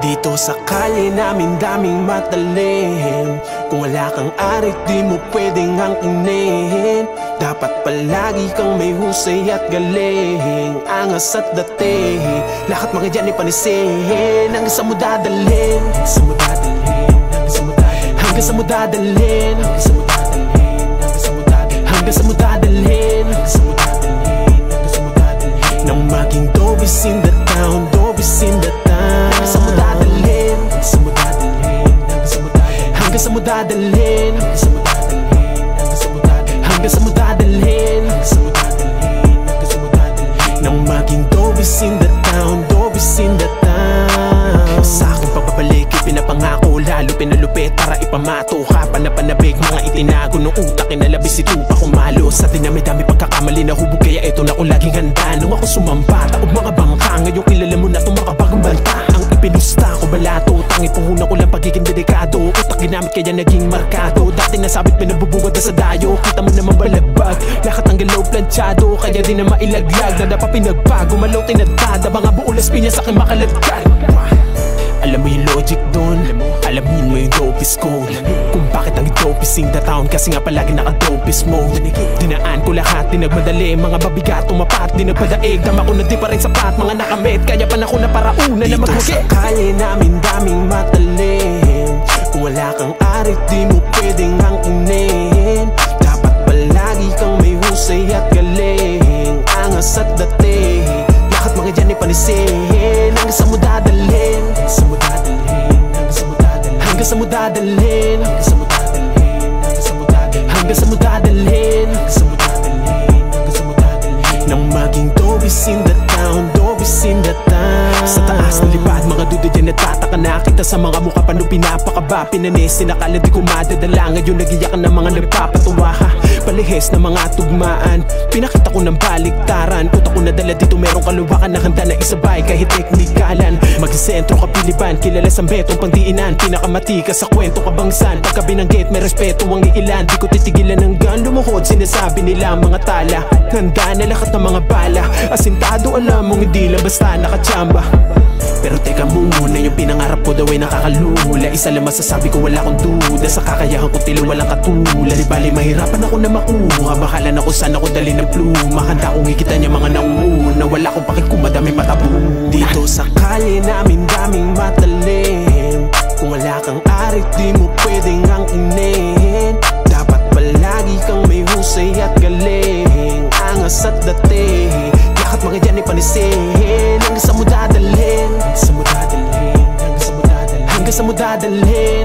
Dito sa kalye namin daming matalim. Kung wala kang arit di mo pwedeng angkinin. Dapat palagi kang may husay at galing. Angas at dating, lahat mga dyan ipanisin. Hanggang sa mo dadalhin, hanggang sa mo dadalhin, hanggang sa mo dadalhin, nang maging dobis in the town, dobis in the town. Hanggang sa mo dadalhin, hanggang sa mo dadalhin, hanggang sa mo dadalhin, nang maging dobis in the town, dobis in the town. Sa aking pagbabalik pinapangako, lalo pinalupit para ipamato ka. Panapanabik mga itinago ng utak, kinalabis ito pa kumalo. Sa dinami-dami pagkakamali na hubog, kaya ito na ko laging handa. Nung ako sumamba, taob mga bangka, ngayon kilala mo na tumakabagong banta. Ang ipinusta ko balato, tangi puhunan ko lang pagiging delikado. Utak ginamit kaya naging markado. Dati nasabit pinabubugad na sa dayo, kita mo naman balagbag. Lakat ng galaw planchado, kaya di na mailaglag. Nada pa pinagbago, malaw tinadtada, mga buulas pinya sa akin makalagkad. Alam mo yung logic dun, alamin mo yung dopest code. Kung bakit ang dopest in the town, kasi nga palagi naka-dopest mode. Dinaan ko lahat, di nagmadali, mga babigat tumapat, di nagpadaig. Dama ko na di pa rin sapat, mga nakamit, kaya panahon na para una na maghugi. Dito sa kalye namin daming matalim. Kung wala kang arit di mo pwedeng angkinin. Dapat palagi kang may husay at galing. Angas at dating, lahat mga dyan ipanisin. Hanggang sa mo dadalhin, hanggang sa mo dadalhin, hanggang sa mo dadalhin, nang maging dobis in the town, dobis in the town. Sa taas ng lipad, mga duda dyan nagtataka na. Kita sa mga mukha paano pinapakaba. Pinanis, sinakala di ko madadala. Ngayon nagiyakan ng mga nagpapatuwa. Palihis na mga tugmaan, pinakita ko ng baliktaran. Utak ko nadala dito, merong kaluwakan na handa na isabay kahit teknikalan. Magsisentro kapiliban, kilala sa betong pangdiinan. Pinakamati ka sa kwento kabangsan. Pagka binanggit may respeto ang iilan. Di ko titigilan hanggang lumuhod, sinasabi nila mga tala. Handa na lahat ng mga bala, asintado alam mong hindi lang basta nakachamba. Pero teka muna, yung pinangarap ko daw ay nakakalula. Isa lang masasabi ko, wala akong duda sa kakayahan ko, tila walang katulad. Di bali mahirapan ako na makuha, bahala na kung saan ako dali ng pluma. Handa kong ikita niya mga nauna, wala akong pakit kung madami matabuna. Dito sa kalye namin daming matalim. Kung wala kang arit di mo pwedeng angkinin. Dapat palagi kang may husay at galing. Angas at dating, lahat mga dyan ipanisin. Hanggang sa mo dadalhin, hanggang sa mo dadalhin, hanggang sa mo dadalhin,